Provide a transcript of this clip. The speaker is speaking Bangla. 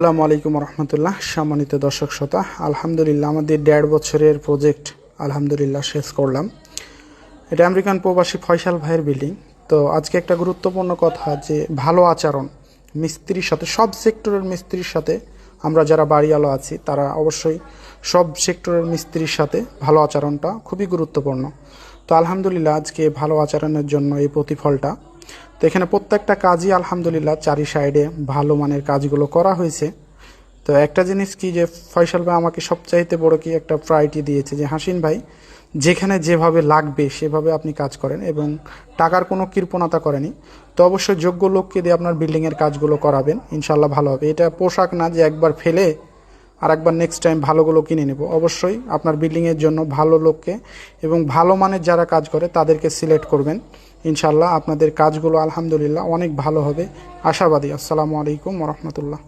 আসসালামু আলাইকুম রহমতুল্লাহ। সম্মানিত দর্শক শ্রোতা, আলহামদুলিল্লাহ আমাদের 1.5 বছরের প্রজেক্ট আলহামদুলিল্লাহ শেষ করলাম। এটা আমেরিকান প্রবাসী ফয়সাল ভাইয়ের বিল্ডিং। তো আজকে একটা গুরুত্বপূর্ণ কথা যে ভালো আচরণ মিস্ত্রির সাথে, সব সেক্টরের মিস্ত্রির সাথে, আমরা যারা বাড়িওয়ালা আছি তারা অবশ্যই সব সেক্টরের মিস্ত্রির সাথে ভালো আচরণটা খুবই গুরুত্বপূর্ণ। তো আলহামদুলিল্লাহ আজকে ভালো আচরণের জন্য এই প্রতিফলটা। তো এখানে প্রত্যেকটা কাজই আলহামদুলিল্লাহ চারি সাইডে ভালো মানের কাজগুলো করা হয়েছে। তো একটা জিনিস কি যে ফয়সাল ভাই আমাকে সবচাইতে বড় কি একটা প্রায়োরিটি দিয়েছে যে হাসিন ভাই যেখানে যেভাবে লাগবে সেভাবে আপনি কাজ করেন এবং টাকার কোনো কৃপণতা করেনি। তো অবশ্যই যোগ্য লোককে দিয়ে আপনার বিল্ডিংয়ের কাজগুলো করাবেন, ইনশাল্লাহ ভালো হবে। এটা পোশাক না যে একবার ফেলে আর একবার নেক্সট টাইম ভালোগুলো কিনে নেব। অবশ্যই আপনার বিল্ডিংয়ের জন্য ভালো লোককে এবং ভালো মানের যারা কাজ করে তাদেরকে সিলেক্ট করবেন। ইনশাল্লাহ আপনাদের কাজগুলো আলহামদুলিল্লাহ অনেক ভালো হবে, আশাবাদী। আসসালামু আলাইকুম রহমতুল্লাহ।